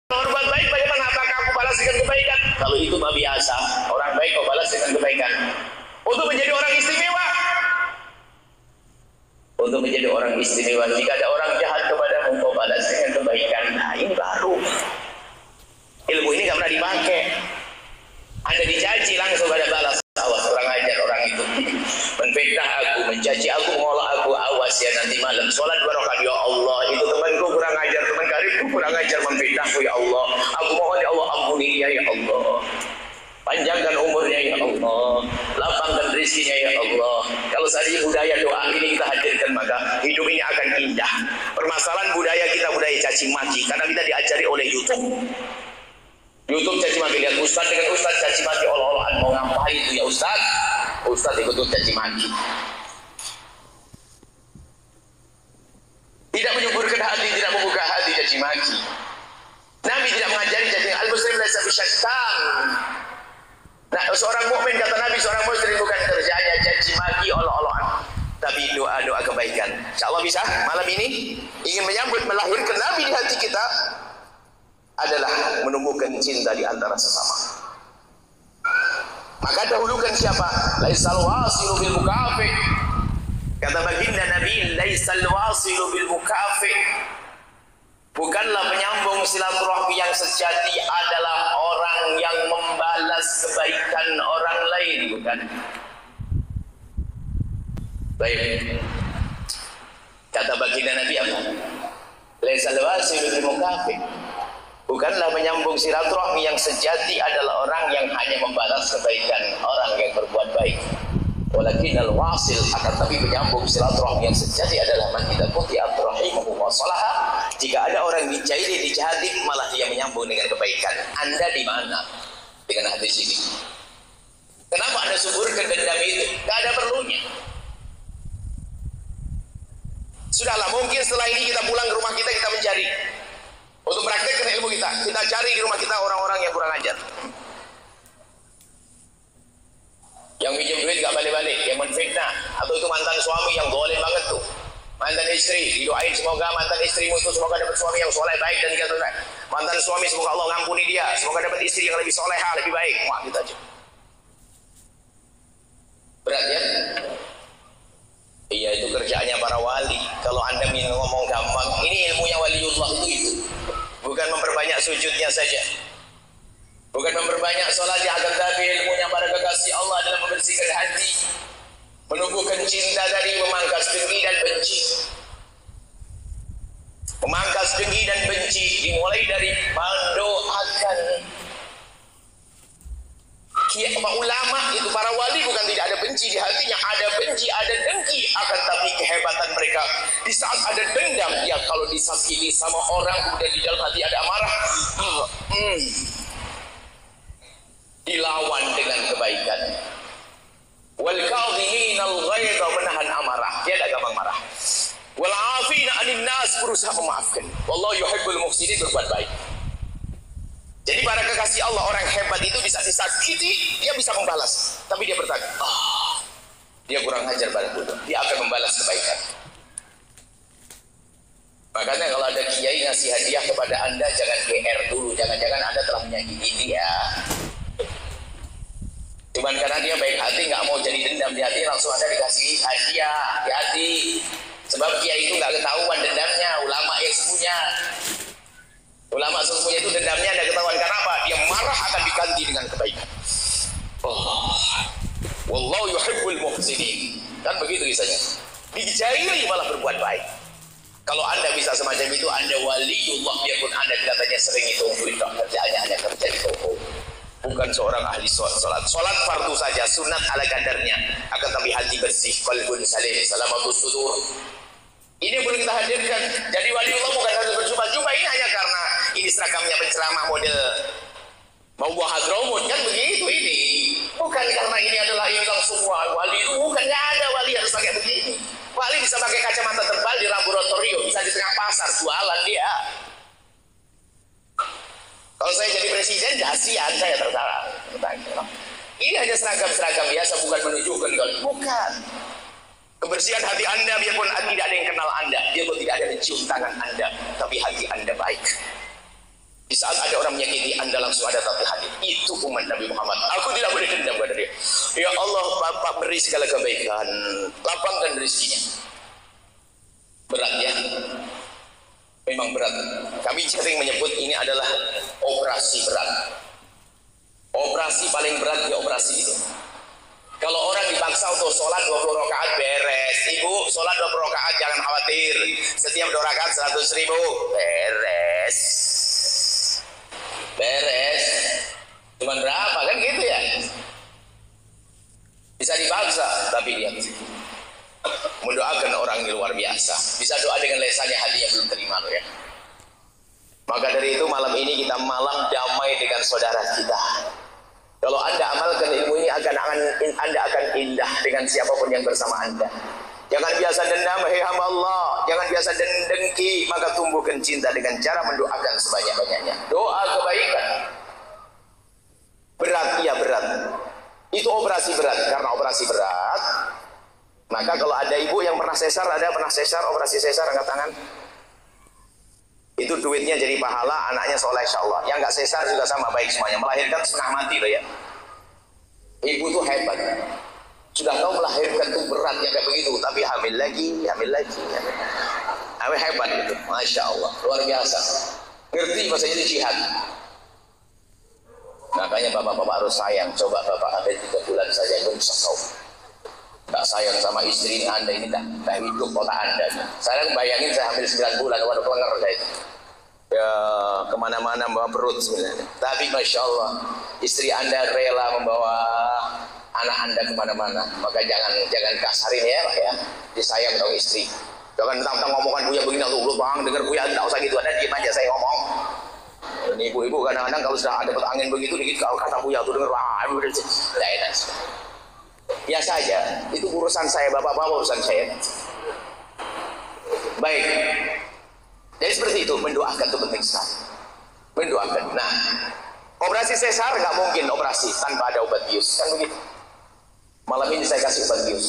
berbuat baik bagaimana? Apakah aku balas dengan kebaikan? Kalau itu mah biasa, orang baik kok balas dengan kebaikan. Untuk menjadi orang istimewa, untuk menjadi orang istimewa, jika ada orang jahat kepadamu, kau balas dengan kebaikan. Nah, ini baru ilmu ini nggak pernah dipakai. Anda dicaci langsung pada balas. Awas, kurang ajar orang itu menfitnah aku, mencaci aku, mengolah aku. Awas ya, nanti malam sholat 2 rakaat. Ya Allah, itu temanku kurang ajar, teman karibku kurang ajar memfitnahku. Ya Allah, aku mohon ya Allah, ampuni dia ya Allah, panjangkan umurnya ya Allah, lapangkan rezekinya ya Allah. Kalau saja budaya doa ini kita hadirkan, maka hidup ini akan indah. Permasalahan budaya kita budaya caci maki, karena kita diajari oleh YouTube caci maki. Lihat ustaz dengan ustaz caci maki, olah-olahan. Mau ngapain itu ya ustaz? Ustaz ikut caci maki. Tidak menyuburkan hati, tidak membuka hati caci maki. Nabi tidak mengajari caci maki. Al-muslim laisa bisyattan. Nah, seorang mukmin, kata Nabi, seorang muslim bukan kerjanya caci maki, olah-olahan, tapi doa-doa kebaikan. Insyaallah bisa malam ini ingin menyambut melahirkan Nabi di hati kita adalah menumbuhkan cinta di antara sesama. Maka dahulukan siapa? Laisal wasilu bil mukafi. Kata baginda Nabi, laisal wasilu bil mukafi. Bukanlah penyambung silaturahmi yang sejati adalah orang yang membalas kebaikan orang lain, bukan? Baik. Kata baginda Nabi apa? Laisal wasilu bil mukafi. Bukanlah menyambung silaturahmi yang sejati adalah orang yang hanya membalas kebaikan orang yang berbuat baik. Walakinal wasil, akan tapi menyambung silaturahmi yang sejati adalah man idza quti'at rahimuhu wa salaha. Jika ada orang dicairi, dijahati, malah dia menyambung dengan kebaikan. Anda di mana dengan hadis ini? Kenapa Anda suburkan dendam itu? Tidak ada perlunya. Sudahlah, mungkin setelah ini kita pulang ke rumah kita, kita mencari untuk praktekkan ilmu kita cari di rumah kita orang-orang yang kurang ajar, yang minjem duit gak balik-balik, yang menfitnah, atau itu mantan suami yang golem banget tuh, mantan istri, didoain semoga mantan istrimu itu semoga dapat suami yang soleh, baik dan gitu. Mantan suami semoga Allah ngampuni dia, semoga dapat istri yang lebih soleha, lebih baik. Wah, gitu aja. Berat ya? Iya, itu kerjaannya para wali. Kalau Anda ingin ngomong gampang, ini ilmunya waliullah itu. Bukan memperbanyak sujudnya saja, bukan memperbanyak sholatnya, akan tapi ilmunya para kekasih Allah adalah membersihkan hati, menumbuhkan cinta dari memangkas dengki dan benci. Memangkas dengki dan benci dimulai dari mendoakan. Ulama itu, para wali, bukan tidak ada benci di hatinya, ada benci, ada dengki, akan tapi kehebatan mereka di saat ada dendam, ya kalau disakiti sama orang kemudian di dalam hati ada amarah, dilawan dengan kebaikan. Wal kadhiminal ghaidha, menahan amarah, dia tidak gampang marah. Wal 'afina 'anil nas, berusaha memaafkan. Wallahu yuhibbul muhsinin, berbuat baik. Jadi para kekasih Allah, orang hebat itu bisa disakiti, dia bisa membalas. Tapi dia bertanya, dia kurang ajar padaku, dia akan membalas kebaikan. Makanya kalau ada kiai ngasih hadiah kepada Anda, jangan GR dulu, jangan-jangan Anda telah menyakiti dia. Cuman karena dia baik hati, nggak mau jadi dendam di hati, langsung Anda dikasih hadiah, hati-hati. Sebab kiai itu nggak ketahuan dendamnya, ulama yang punya. Ulama sesungguhnya itu dendamnya Anda ketahuan, karena apa? Dia marah akan diganti dengan kebaikan. Wallahu yuhibbul muhsinin. Kan begitu kisahnya. Dijairi malah berbuat baik. Kalau Anda bisa semacam itu, Anda waliullah, biarpun Anda katanya sering itu kerjaannya hanya kerja itu. Bukan seorang ahli sholat. Sholat fardu saja, sunat ala kadarnya. Akan tapi hati bersih, qalbun salim, salamatus sudur. Ini perlu kita hadirkan. Jadi waliullah bukan harus berjubah-jubah. Ini hanya karena ini seragamnya penceramah model mau buah hadramut, kan begitu ini. Bukan karena ini adalah ini langsung wali itu, bukan, nggak ada wali harus pakai begini. Wali bisa pakai kacamata tebal di laboratorium, bisa di tengah pasar jualan dia. Kalau saya jadi presiden, kasihan saya tertarik. Ini hanya seragam-seragam biasa, bukan menunjukkan kalau bukan. Kebersihan hati Anda, biarpun tidak ada yang kenal Anda, biarpun tidak ada yang cium tangan Anda, tapi hati Anda baik. Di saat ada orang menyakiti Anda langsung ada tapi hadir. Itu umat Nabi Muhammad. Aku tidak boleh dendam kepada dia. Ya Allah, Bapak beri segala kebaikan, lapangkan rezekinya. Berat ya, memang berat. Kami sering menyebut ini adalah operasi berat. Operasi paling berat di operasi itu. Kalau orang dipaksa untuk sholat 20 rakaat beres. Ibu sholat 20 rakaat jangan khawatir. Setiap 2 rakaat 100.000 beres. Beres. Cuman berapa kan gitu ya? Bisa dipaksa, tapi lihat mendoakan orang yang luar biasa. Bisa doa dengan lesannya, hatinya belum terima loh ya. Maka dari itu malam ini kita malam damai dengan saudara kita. Kalau Anda amalkan ilmu ini Anda akan indah dengan siapapun yang bersama Anda. Jangan biasa dendam, hei hamba Allah. Jangan biasa dengki, maka tumbuhkan cinta dengan cara mendoakan sebanyak-banyaknya. Doa kebaikan. Berat, iya berat. Itu operasi berat. Karena operasi berat, maka kalau ada ibu yang pernah sesar, operasi sesar, angkat tangan. Itu duitnya jadi pahala, anaknya soleh insya Allah. Yang nggak sesar juga sama, baik semuanya. Melahirkan setengah mati loh ya. Ibu tuh hebat. Sudah tahu melahirkan itu berat yang kayak begitu, tapi hamil lagi. Hamil hebat itu, masya Allah, luar biasa. Ngerti bahasa itu jihad. Makanya bapak-bapak harus sayang. Coba bapak ambil 3 bulan saja itu sesau. Tak sayang sama istri Anda ini tak hidup otak Anda. Saya bayangin saya hamil 9 bulan, waduh kelenger saya itu. Ya kemana-mana membawa perut sebenarnya. Tapi masya Allah, istri Anda rela membawa anak Anda kemana-mana. Maka jangan kasarin ya Pak ya. Disayang dong istri. Jangan tentang ngomongan Buya begini lu bang, dengar Buya tidak usah gitu, Anda diam aja saya ngomong. Ini ibu-ibu kadang-kadang kalau sudah ada angin begitu dikit kalau kata Buya tuh dengar wah, tidak enak. Ya saja, itu urusan saya, bapak-bapak urusan saya. Baik. Jadi seperti itu, mendoakan itu penting sekali. Mendoakan. Nah, operasi sesar nggak mungkin operasi tanpa ada obat bius, kan begitu. Malam ini saya kasih obat bius.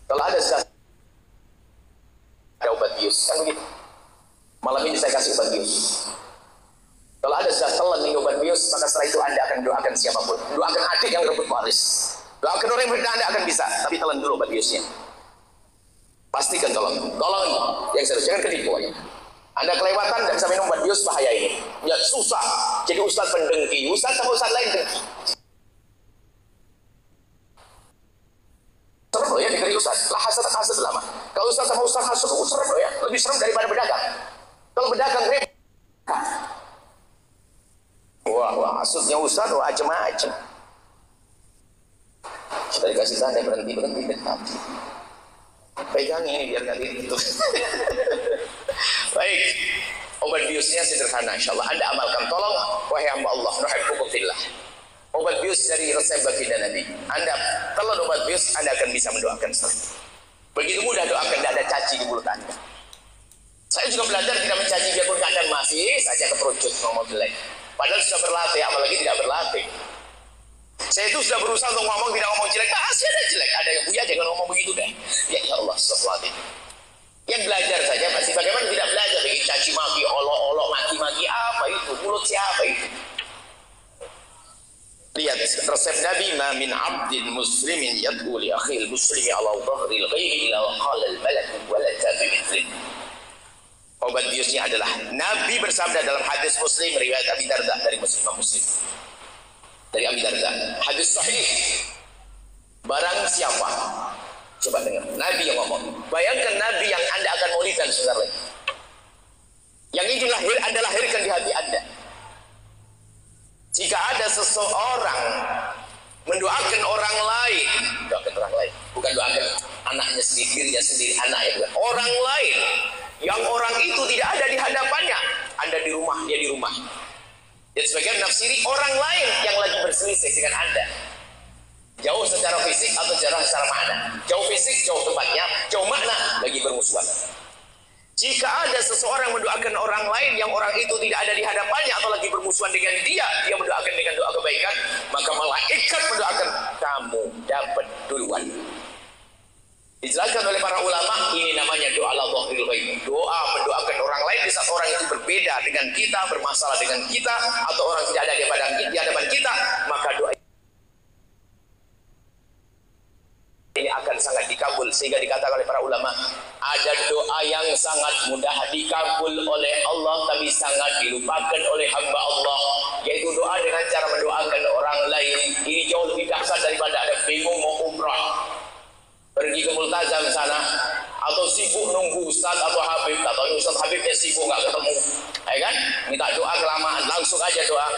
Kalau ada obat bius, kan begitu. Malam ini saya kasih obat bius. Kalau ada sudah telan minum obat bius, maka setelah itu Anda akan doakan siapapun. Doakan adik yang rebut waris. Doakan orang yang berbeda Anda akan bisa, tapi telan dulu obat biusnya. Pastikan tolong yang serius, jangan ketipu aja. Anda kelewatan dan bisa minum obat bius, bahaya ini. Ya susah. Jadi ustaz pendengki, ustaz sama ustaz lain dengki. Serem loh ya negeri ustaz. Lah hasad lama. Kalau ustaz sama ustaz hasad itu serem loh ya. Lebih serem daripada berdagang. Kalau berdagang wah hasudnya ustaz macam-macam. Sudah dikasih tanda berhenti dekat. Pegang ini biar nggak gitu. Baik, obat biusnya sederhana, insyaallah Anda amalkan. Tolong, wahai hamba Allah, nuhibbukum fillah. Obat bius dari resep baginda Nabi. Anda telan obat bius, Anda akan bisa mendoakan setelah. Begitu mudah doakan, tidak ada caci di mulut Anda. Saya juga belajar tidak mencaci biarpun keadaan masih saja keperucut ngomong jelek. Padahal sudah berlatih, apalagi tidak berlatih. Saya itu sudah berusaha untuk ngomong tidak ngomong jelek, masih ada jelek. Ada yang Buya jangan ngomong begitu deh. Ya Allah, astagfirullahaladzim. Yang belajar saja masih bagaimana tidak belajar lagi caci maki, olok-olok, maki-maki apa itu? Mulut siapa itu? Lihat resep Nabi, ma min abdin muslimin yad'u li akhil muslimi ala dhahril ghaibi ila qala al malak wa la tabi. Obat biusnya adalah Nabi bersabda dalam hadis Muslim riwayat Abi Darda dari Muslim. Dari Abi Darda, hadis sahih. Barang siapa, coba dengar, Nabi yang ngomong. Bayangkan Nabi yang Anda akan maulidkan sebentar lagi. Yang ingin lahir Anda lahirkan di hati Anda. Jika ada seseorang mendoakan orang lain, bukan doakan anaknya sendiri, dirinya sendiri, anaknya, orang lain yang orang itu tidak ada di hadapannya, Anda di rumah, dia di rumah. Dan sebagian menafsiri orang lain yang lagi berselisih dengan Anda. Jauh secara fisik atau secara makna. Jauh fisik, jauh tempatnya, jauh makna, lagi bermusuhan. Jika ada seseorang mendoakan orang lain yang orang itu tidak ada di hadapannya atau lagi bermusuhan dengan dia mendoakan dengan doa kebaikan, maka malaikat mendoakan kamu dapat duluan. Dijelaskan oleh para ulama, ini namanya doa la dhahril ghaib. Doa mendoakan orang lain di saat orang itu berbeda dengan kita, bermasalah dengan kita, atau orang tidak ada di hadapan kita, maka doa ini akan sangat dikabul. Sehingga dikatakan oleh para ulama, ada doa yang sangat mudah dikabul oleh Allah tapi sangat dilupakan oleh hamba Allah, yaitu doa dengan cara mendoakan orang lain. Ini jauh lebih dahsyat daripada ada bingung mau umrah, pergi ke multazam sana, atau sibuk nunggu Ustaz atau Habib, atau Ustaz Habibnya sibuk nggak ketemu, ya kan? Minta doa kelamaan, langsung aja doa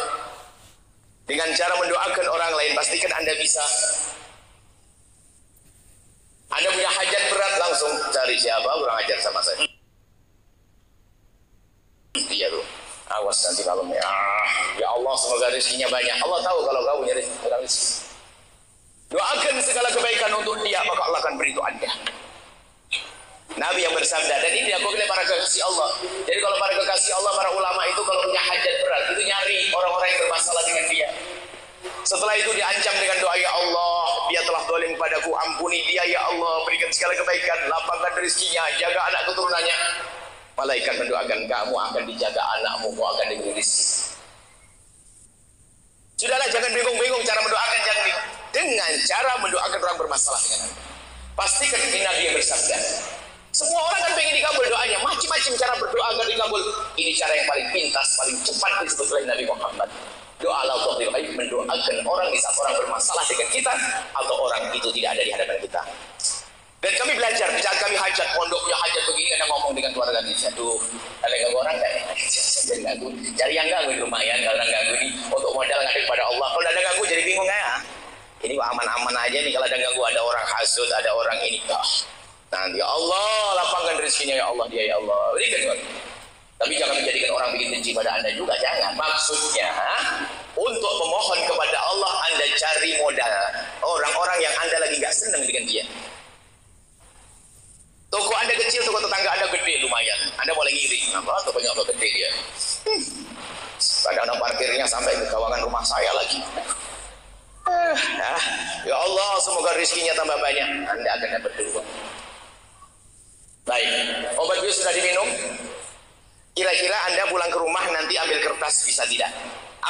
dengan cara mendoakan orang lain. Pastikan Anda bisa. Anda punya hajat berat, langsung cari siapa kurang ajar sama saya. Iya tuh, awas nanti malamnya. Ya Allah, semoga rezekinya banyak. Allah tahu kalau kau punya rezeki. Doakan segala kebaikan untuk dia, maka Allah akan beri itu Anda. Nabi yang bersabda, dan ini diakui oleh para kekasih Allah. Jadi kalau para kekasih Allah, para ulama itu kalau punya hajat berat, itu nyari orang-orang yang bermasalah dengan dia. Setelah itu diancam dengan doa, ya Allah, dia telah zalim padaku, ampuni dia ya Allah, berikan segala kebaikan, lapangkan rezekinya, jaga anak keturunannya. Malaikat mendoakan, kamu akan dijaga anakmu, kau akan diberi rezeki. Sudahlah, jangan bingung-bingung cara mendoakan, jangan bingung. Dengan cara mendoakan orang bermasalah dengan Anda. Pastikan ini Nabi yang bersabda. Semua orang kan pengen dikabul doanya, macam-macam cara berdoa agar dikabul. Ini cara yang paling pintas, paling cepat disebut oleh Nabi Muhammad. Doa Allah mendoakan orang di saat orang bermasalah dengan kita, atau orang itu tidak ada di hadapan kita. Dan kami belajar, misalnya kami hajat, pondoknya hajat begini, kadang ngomong dengan keluarga ini, aduh, ada ganggu orang kan? Jangan ganggu, cari yang ganggu, lumayan kalau orang ganggu ini, untuk modal ngadek kepada Allah. Kalau ada ganggu jadi bingung ya. Ini aman-aman aja nih, kalau ada ganggu, ada orang hasud, ada orang ini. Nanti ya Allah, lapangkan rezekinya ya Allah, dia ya Allah. Berikan. Tapi jangan menjadikan orang bikin benci pada Anda juga, jangan. Maksudnya, untuk memohon kepada Allah, Anda cari modal orang-orang yang Anda lagi gak senang dengan dia. Toko Anda kecil, toko tetangga Anda gede, lumayan. Anda boleh ngiri, apa tokonya apa gede dia. Kadang-kadang parkirnya sampai ke kawangan rumah saya lagi. Ya Allah, semoga rezekinya tambah banyak. Anda akan dapat dua. Baik, obat bius sudah diminum. Kira-kira Anda pulang ke rumah nanti ambil kertas, bisa tidak?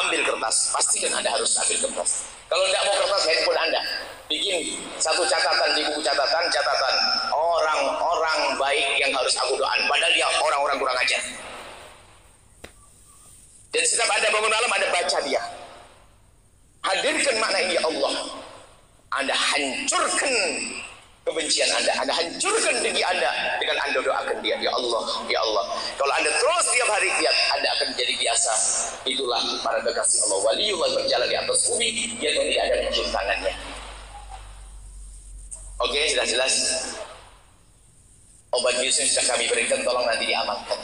Ambil kertas, pastikan Anda harus ambil kertas. Kalau tidak mau kertas, handphone Anda bikin satu catatan di buku catatan orang-orang baik yang harus aku doakan, padahal dia orang-orang kurang ajar. Dan setiap Anda bangun malam, Anda baca dia. Hadirkan makna ini, ya Allah. Anda hancurkan kebencian Anda hancurkan diri Anda dengan Anda doakan dia, ya Allah, ya Allah. Kalau Anda terus tiap hari lihat, Anda akan menjadi biasa. Itulah para kekasih Allah, waliullah berjalan di atas bumi, dia tidak ada mencium tangannya. Oke, sudah jelas. Obat bius yang sudah kami berikan, tolong nanti diamalkan.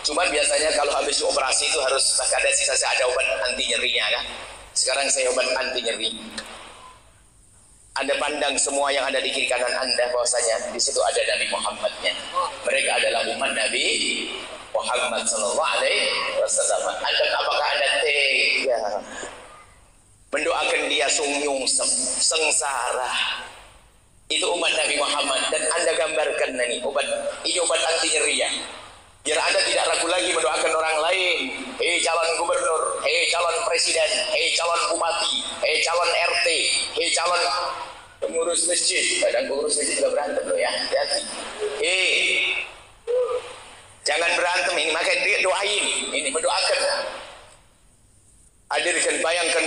Cuman biasanya kalau habis operasi itu harus ada sisa ada obat anti nyerinya kan. Sekarang saya obat anti nyeri. Anda pandang semua yang ada di kiri kanan Anda, bahwasanya di situ ada Nabi Muhammadnya. Mereka adalah umat Nabi Muhammad Sallallahu Alaihi Wasallam. Apakah Anda tega mendoakan dia sungnyung sengsara? Itu umat Nabi Muhammad. Dan Anda gambarkan ini obat anti nyeri ya. Biar Anda tidak ragu lagi mendoakan orang lain. Hei calon gubernur, hei calon presiden, hei calon bupati, hei calon RT, hei calon pengurus masjid. Kadang pengurus masjid juga berantem loh ya, hati-hati. Jangan berantem ini, makanya doain. Ini mendoakan. Hadirkan, bayangkan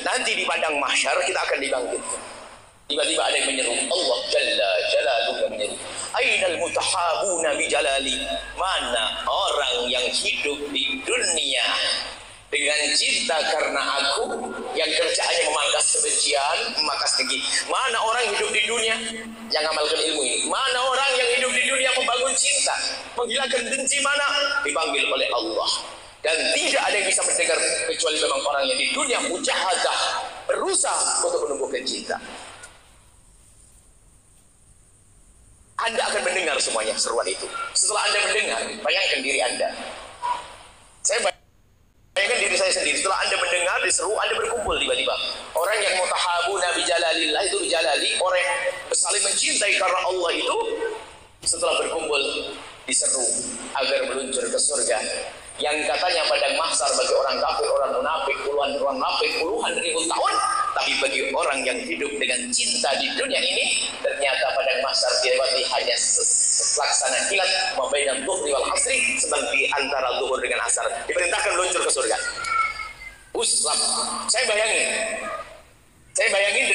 nanti di padang mahsyar kita akan dibangkitkan. Tiba-tiba ada yang menyeru, Allah Jalla Jalaluhu yang menyeru, Ainal mutahabuna bijalali. Mana orang yang hidup di dunia dengan cinta karena aku, yang kerjaannya memangkas kebencian, memangkas dengki. Mana orang hidup di dunia yang amalkan ilmu ini? Mana orang yang hidup di dunia membangun cinta, menghilangkan benci? Mana? Dipanggil oleh Allah. Dan tidak ada yang bisa mendengar kecuali memang orang yang di dunia mujahadah, berusaha untuk menumbuhkan cinta. Anda akan mendengar semuanya seruan itu. Setelah Anda mendengar, bayangkan diri Anda. Saya bayangkan diri saya sendiri. Setelah Anda mendengar, diseru, Anda berkumpul tiba-tiba. Orang yang mutahabuna bijalalillah, itu bijalali, orang yang saling mencintai karena Allah itu, setelah berkumpul diseru agar meluncur ke surga, yang katanya padang mahsyar bagi orang kafir, orang munafik, puluhan ribu tahun, tapi bagi orang yang hidup dengan cinta di dunia ini, ternyata padang mahsyar dilewati hanya selaksana kilat membaina dhuhri wal asri, seperti antara zuhur dengan asar, diperintahkan meluncur ke surga. Uslap. Saya bayangin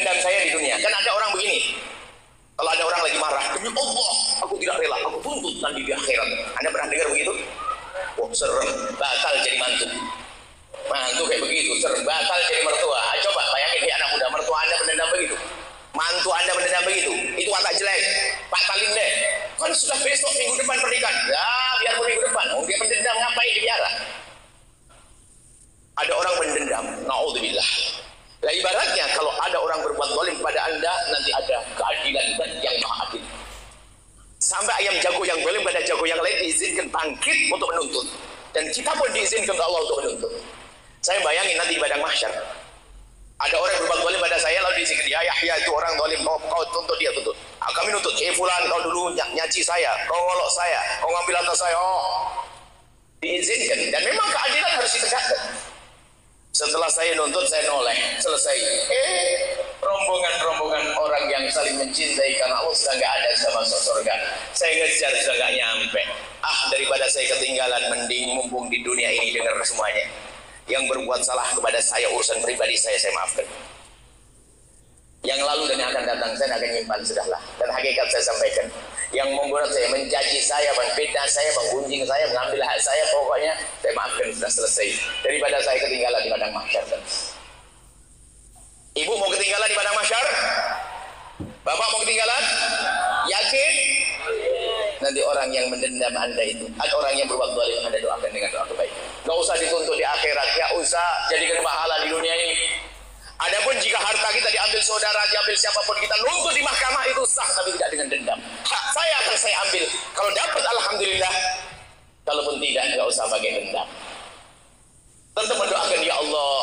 dendam saya di dunia. Kan ada orang begini, kalau ada orang lagi marah, demi Allah, aku tidak rela, aku tuntut nanti di akhirat. Anda pernah dengar begitu? Wah, serem, batal jadi mantu. Mantu kayak begitu, serem, batal jadi mertua. Coba bayangin, anak muda, mertua Anda mendendam begitu, mantu Anda mendendam begitu, itu watak jelek. Batalin deh. Kan sudah besok minggu depan pernikahan. Ya, biarpun minggu depan, dia mendendam, ngapain dibiara? Ada orang mendendam, naudzubillah. Nah, ibaratnya kalau ada orang berbuat zalim pada Anda, nanti ada keadilan yang maha adil. Sampai ayam jago yang zalim pada jago yang lain diizinkan bangkit untuk menuntut. Dan kita pun diizinkan ke Allah untuk menuntut. Saya bayangin nanti di padang mahsyar, ada orang berbuat zalim pada saya, lalu diizinkan, ya Yahya itu orang zalim, kau tuntut dia, tuntut. Nah, kami nuntut, fulan kau dulu nyaci saya, kau ngolok saya, kau ngambil harta saya. Oh, diizinkan. Dan memang keadilan harus ditegakkan. Setelah saya nuntut, saya noleh, selesai. Rombongan orang yang saling mencintai karena Allah sudah nggak ada, sudah masuk surga. Saya ngejar sudah nggak nyampe. Daripada saya ketinggalan, mending mumpung di dunia ini dengar semuanya. Yang berbuat salah kepada saya, urusan pribadi saya maafkan. Yang lalu dan yang akan datang saya akan nyimpan, sudahlah. Dan hakikat saya sampaikan. Yang membuat saya, mencaci saya, menfitnah saya, menggunjing saya, mengambil hak saya, pokoknya saya maafkan, sudah selesai. Daripada saya ketinggalan di padang mahsyar. Ibu mau ketinggalan di padang mahsyar? Bapak mau ketinggalan? Yakin? Nanti orang yang mendendam Anda itu, ada orang yang berbuat zalim, Anda doakan dengan doa kebaikan. Gak usah dituntut di akhirat, gak usah jadikan pahala di dunia ini. Adapun jika harta kita diambil saudara, diambil siapapun, kita nuntut di mahkamah, itu sah, tapi tidak dengan dendam. Hak saya akan saya ambil. Kalau dapat alhamdulillah, kalaupun tidak, nggak usah pakai dendam. Tetap mendoakan, ya Allah,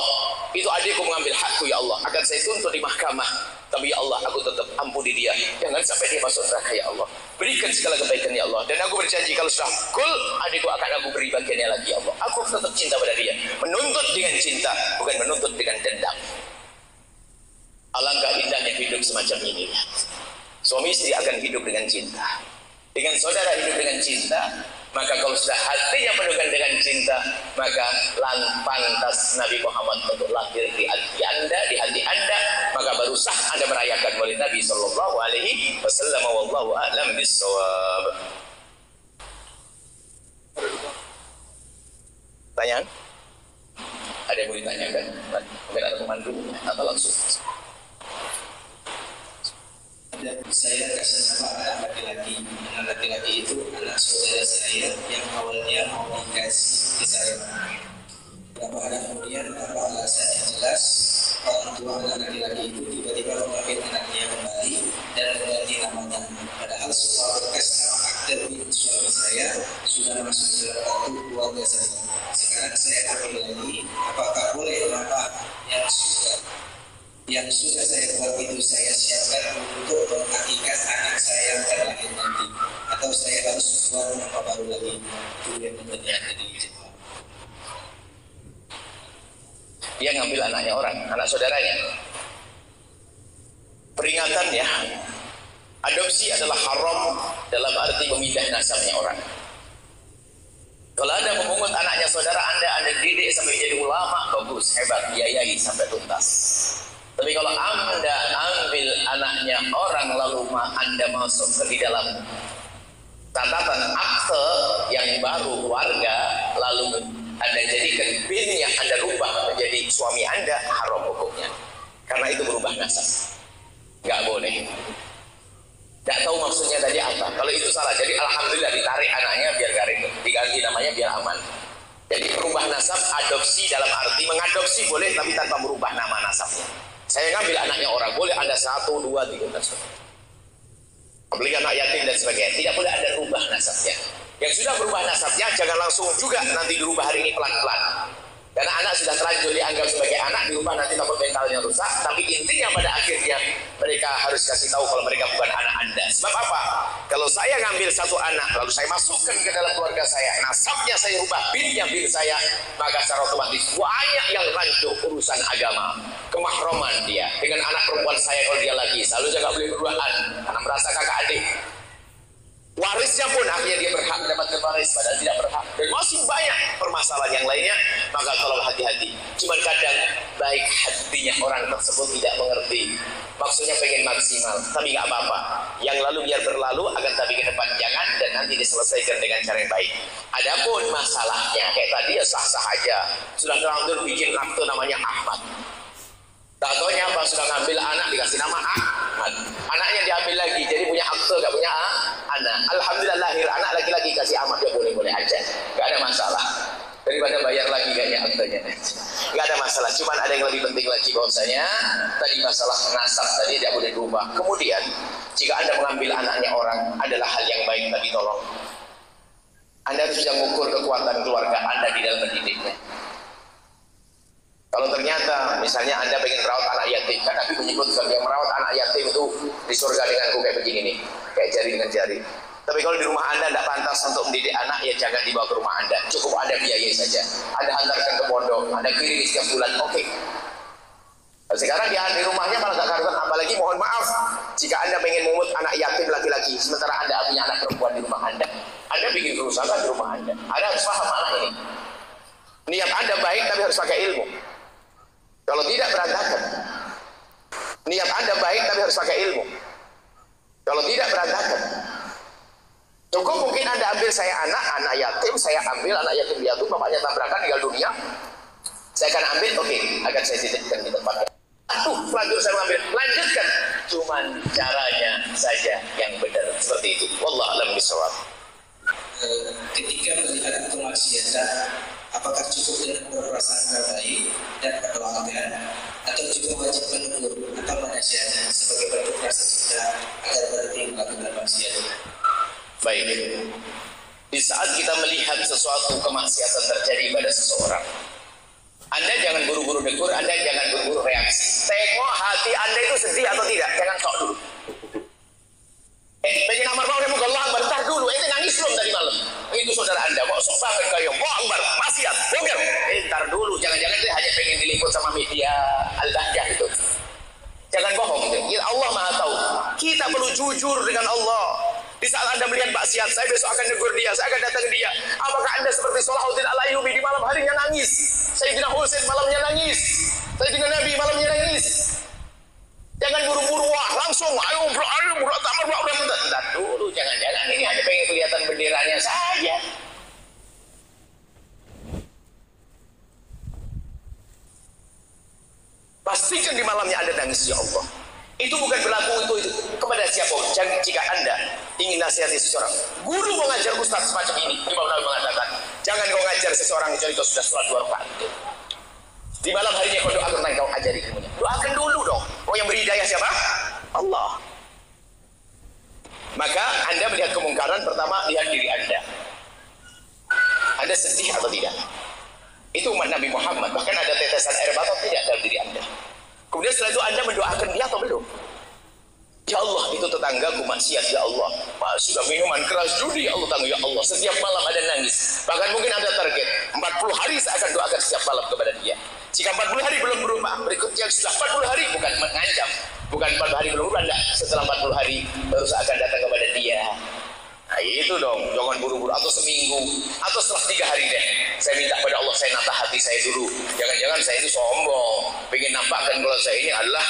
itu adikku mengambil hakku, ya Allah, akan saya tuntut di mahkamah, tapi ya Allah, aku tetap ampuni dia, jangan sampai dia masuk neraka, ya Allah. Berikan segala kebaikan, ya Allah. Dan aku berjanji kalau sudah kul, adikku akan aku beri bagiannya lagi, ya Allah. Aku tetap cinta pada dia, menuntut dengan cinta, bukan menuntut dengan dendam. Alangkah indahnya hidup semacam ini. Suami istri akan hidup dengan cinta, dengan saudara hidup dengan cinta. Maka kalau sudah hatinya penuhkan dengan cinta, maka pantas Nabi Muhammad untuk lahir di hati Anda, maka baru sah Anda merayakan Maulid Nabi Sallallahu Alaihi Wasallam. Wallahu a'lam bishawab. Pertanyaan? Ada yang mau ditanyakan? Mungkin ada pemandu atau langsung? Dan saya kasih nama anak laki-laki. Anak laki-laki itu anak saudara saya yang awalnya mau dikasih ke saya. Beberapa hari kemudian, tanpa alasan yang jelas, orang tua anak laki-laki itu tiba-tiba memanggil anaknya kembali dan mengganti namanya. Padahal semua berkas nama akte milik suami saya sudah masuk dalam kartu keluarga saya. Sekarang saya ambil lagi, apakah boleh nama yang sudah saya buat itu saya siapkan untuk menghakikat anak saya yang terlahir nanti, atau saya harus buat nama baru lagi? Itu yang terjadi di Jepang. Dia ngambil anaknya orang, anak saudaranya. Peringatan ya, adopsi adalah haram dalam arti memindah nasabnya orang. Kalau Anda memungut anaknya saudara Anda didik sampai jadi ulama, bagus, hebat, biayai sampai tuntas. Tapi kalau Anda ambil anaknya orang lalu Anda masuk ke dalam catatan akte yang baru keluarga, lalu Anda jadikan bin yang Anda rubah menjadi suami Anda, haram hukumnya. Karena itu berubah nasab. Nggak boleh. Nggak tahu maksudnya tadi apa. Kalau itu salah, jadi alhamdulillah ditarik anaknya biar garing, diganti namanya biar aman. Jadi berubah nasab, adopsi dalam arti mengadopsi boleh, tapi tanpa merubah nama nasabnya. Saya ngambil anaknya orang, boleh ada 1, 2, 3, dan sebagainya. Apalagi anak yatim dan sebagainya, tidak boleh ada rubah nasabnya. Yang sudah berubah nasabnya, jangan langsung juga nanti dirubah hari ini pelan-pelan. Karena anak sudah terlanjur dianggap sebagai anak, di rumah nanti takut mentalnya rusak. Tapi intinya pada akhirnya mereka harus kasih tahu kalau mereka bukan anak Anda. Sebab apa? Kalau saya ngambil satu anak lalu saya masukkan ke dalam keluarga saya, nasabnya saya rubah, binnya bin saya, maka secara otomatis banyak yang rancu urusan agama, kemahroman dia dengan anak perempuan saya. Kalau dia lagi selalu jaga beli berduaan karena merasa kakak adik. Warisnya pun akhirnya dia berhak mendapatkan waris padahal tidak berhak, dan masih banyak permasalahan yang lainnya. Maka tolong hati-hati. Cuman kadang baik hatinya orang tersebut tidak mengerti, maksudnya pengen maksimal, tapi nggak apa-apa, yang lalu biar berlalu, akan tapi ke depan jangan, dan nanti diselesaikan dengan cara yang baik. Adapun masalahnya kayak tadi ya sah-sah aja, sudah terlanjur bikin akte namanya Ahmad. Tak taunya apa, sudah ngambil anak dikasih nama Ahmad, anaknya diambil lagi jadi punya akte, gak punya anak. Alhamdulillah lahir anak laki-laki kasih Ahmad, ya boleh-boleh aja, gak ada masalah. Daripada bayar lagi kayaknya aktenya, gak ada masalah. Cuman ada yang lebih penting lagi, bahwasanya tadi masalah nasab tadi tidak boleh berubah. Kemudian jika Anda mengambil anaknya orang adalah hal yang baik, tapi tolong Anda harus bisa mengukur kekuatan keluarga Anda di dalam mendidiknya. Kalau ternyata misalnya Anda pengen merawat anak yatim, kan Nabi menyebutkan yang merawat anak yatim itu di surga dengan kayak begini nih, kayak jari dengan jari. Tapi kalau di rumah Anda tidak pantas untuk mendidik anak, ya jangan dibawa ke rumah Anda. Cukup Anda biayai saja. Anda hantarkan ke pondok, Anda kirim setiap bulan, oke. Sekarang dia di rumahnya malah gak karuan. Apalagi mohon maaf, jika Anda pengen memungut anak yatim laki-laki, sementara Anda punya anak perempuan di rumah Anda bikin kerusakan di rumah Anda. Anda harus paham anak ini. Niat Anda baik, tapi harus pakai ilmu. Kalau tidak berantakan. Niat Anda baik, tapi harus pakai ilmu. Kalau tidak berantakan. Cukup mungkin Anda ambil saya anak yatim, saya ambil anak yatim piatu, bapaknya tabrakan tinggal dunia. Saya akan ambil, oke, akan saya titipkan di tempatnya. Lanjut saya ambil, lanjutkan. Cuman caranya saja yang benar, seperti itu. Wallahu a'lam bishawab. Ketika melihat kemaksiatan, apakah cukup dengan berprasangka baik dan berdoakan, atau juga wajib menegur atau menasihati sebagai bentuk rasa cinta agar berhenti melakukan maksiat? Baik, di saat kita melihat sesuatu kemaksiatan terjadi pada seseorang, Anda jangan buru-buru negur, Anda jangan buru-buru reaksi. Tengok hati Anda itu sedih atau tidak, jangan sok dulu. Pengen amar ma'ruf nahi munkar, Allah Akbar, tar dulu, ente nangis belum tadi malam? Itu saudara Anda, kok sok banget kayak, Allah Akbar, maksiat, bongkar. Tar dulu, jangan-jangan dia hanya pengen diliput sama media Al-Bahjah itu. Jangan bohong, ya Allah Maha tahu. Kita perlu jujur dengan Allah. Di saat Anda melihat maksiat, saya besok akan negur dia, saya akan datang ke dia. Apakah Anda seperti Salahuddin Al-Ayyubi di malam harinya nangis? Sayyidina Husain malamnya nangis. Sayyidina Nabi malamnya nangis. Jangan buru-buru, wah langsung, ayo bentar dulu, jangan-jangan ini hanya pengen kelihatan benderanya saja. Pastikan di malamnya Anda nangis, ya Allah. Itu bukan berlaku itu kepada siapa. Jika Anda ingin nasihati seseorang, guru mengajar ustaz semacam ini, Imam Nawawi mengatakan, jangan kau ngajar seseorang kecuali kau sudah sholat 2 rakaat. Di malam harinya kau doakan tentang kau ajari ilmunya. Doakan dulu dong. Oh, yang beri hidayah siapa? Allah. Maka Anda melihat kemungkaran, pertama lihat diri Anda. Anda sedih atau tidak? Itu umat Nabi Muhammad. Bahkan ada tetesan air mata tidak dalam diri Anda. Kemudian setelah itu Anda mendoakan dia atau belum? Ya Allah, itu tetanggaku maksiat, ya Allah. Sudah minuman keras, judi, ya Allah tanggung, ya Allah. Setiap malam ada nangis. Bahkan mungkin Anda target 40 hari saya akan doakan setiap malam kepada dia. Jika 40 hari belum berubah, berikutnya sudah 40 hari, bukan mengancam, bukan 40 hari belum berubah, enggak. Setelah 40 hari baru saya akan datang kepada dia. Nah itu dong, jangan buru-buru, atau seminggu, atau setelah 3 hari deh. Saya minta pada Allah, saya nata hati saya dulu. Jangan-jangan saya ini sombong, pengen nampakkan kalau saya ini adalah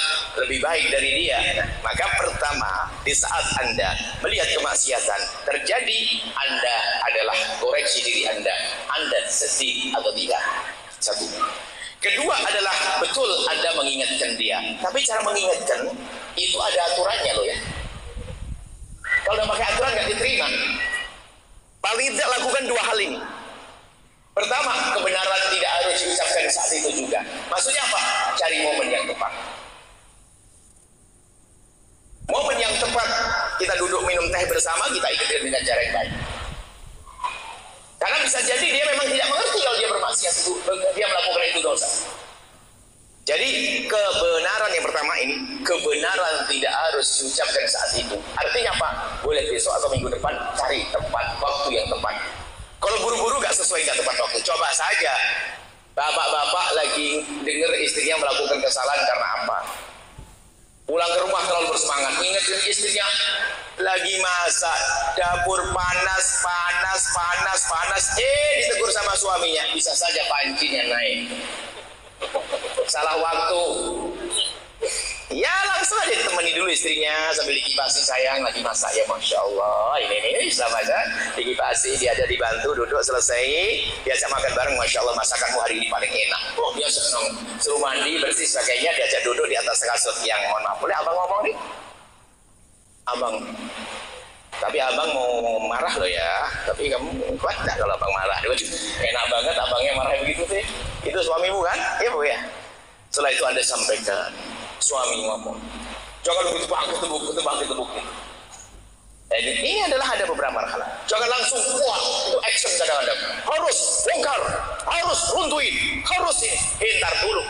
lebih baik dari dia. Nah, maka pertama, di saat Anda melihat kemaksiatan terjadi, Anda adalah koreksi diri Anda sedih atau tidak. Satu. Kedua adalah betul Anda mengingatkan dia. Tapi cara mengingatkan itu ada aturannya loh ya. Kalau udah pakai aturan nggak diterima. Paling tidak lakukan 2 hal ini. Pertama, kebenaran tidak harus diucapkan saat itu juga. Maksudnya apa? Cari momen yang tepat. Momen yang tepat, kita duduk minum teh bersama, kita ikuti dengan cara yang baik. Karena bisa jadi dia memang tidak mengerti kalau dia bermaksiat. maksiat itu, dia melakukan itu dosa. Jadi kebenaran yang pertama ini, kebenaran tidak harus diucapkan saat itu. Artinya apa? Boleh besok atau minggu depan cari tempat waktu yang tepat. Kalau buru-buru gak sesuai, gak tepat waktu, coba saja. Bapak-bapak lagi dengar istrinya melakukan kesalahan karena apa? Pulang ke rumah terlalu bersemangat, ingetin istrinya lagi masak, dapur panas, ditegur sama suaminya, bisa saja pancinya naik. Salah waktu. Ya langsung aja ditemani dulu istrinya sambil dikipasi, sayang lagi masak ya, masya Allah ini sama aja dikipasi, dia ada dibantu, duduk selesai diajak makan bareng, masya Allah masakanmu hari ini paling enak. Oh dia senang, suruh mandi bersih sebagainya, diajak duduk di atas kasur yang mohon maaf, boleh abang ngomong nih? Abang, tapi abang mau marah loh ya, tapi kamu kuat gak kalau abang marah? Enak banget abangnya marah begitu sih. Itu suamimu kan? Iya bu ya. Setelah itu Anda sampaikan, suami ngomong, jangan begitu ketebak. Jadi ini adalah ada beberapa hal. Jangan langsung wah itu action kadang-kadang. Harus bongkar, harus runtuhin, harus ini. Hintar dulu.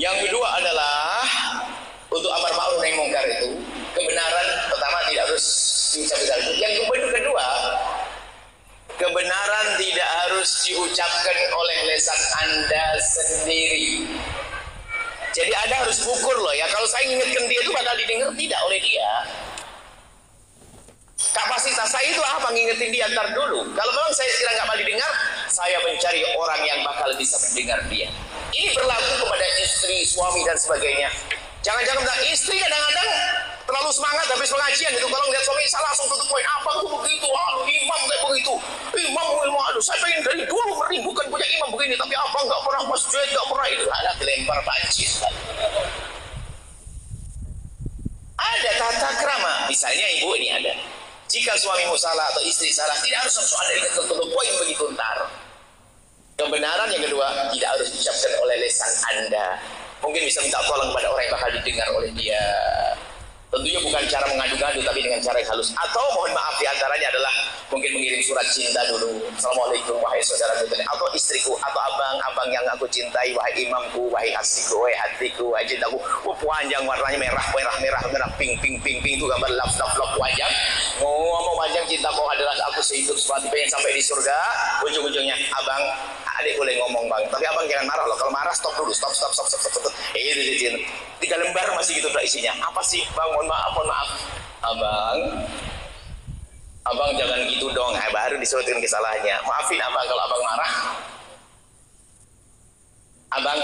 Yang kedua adalah untuk amar ma'ruf nahi munkar itu kebenaran pertama tidak harus diucapkan. Yang kedua, kebenaran tidak harus diucapkan oleh lisan Anda sendiri. Jadi Anda harus ukur loh ya, kalau saya ingatkan dia itu bakal didengar tidak oleh dia. Kapasitas saya itu apa? Ngingetin dia ntar dulu. Kalau memang saya kira nggak mau didengar, saya mencari orang yang bakal bisa mendengar dia. Ini berlaku kepada istri, suami dan sebagainya. Jangan-jangan istri kadang-kadang terlalu semangat habis pengajian itu, kalau ngeliat suami salah langsung tutup poin, apa itu begitu, aduh imam kayak begitu, imam aduh saya pengen dari dulu merindukan punya imam begini, tapi apa nggak pernah masjid, nggak pernah itu, ada dilempar banjir. Ada tata krama, misalnya ibu ini ada, jika suamimu salah atau istri salah, tidak harus langsung ada ingat ke poin begitu ntar. Kebenaran yang kedua tidak harus diucapkan oleh lisan Anda. Mungkin bisa minta tolong kepada orang yang bakal didengar oleh dia. Tentunya bukan cara mengadu-ngadu, tapi dengan cara yang halus. Atau mohon maaf diantaranya adalah mungkin mengirim surat cinta dulu. Assalamualaikum wahai saudaraku, atau istriku, atau abang yang aku cintai, wahai imamku, wahai hatiku, wahai hatiku, wahai cintaku. Panjang warnanya merah, pink itu gambar love panjang. Ngomong panjang, cintaku adalah aku sehidup semati, pengen sampai di surga. Ujung-ujungnya abang, adik boleh ngomong bang, tapi abang jangan marah loh. Kalau marah stop dulu, stop. Itu 3 lembar masih gitu udah isinya. Apa sih bang? Mohon maaf. Abang jangan gitu dong. Baru disurutin kesalahannya. Maafin abang kalau abang marah. Abang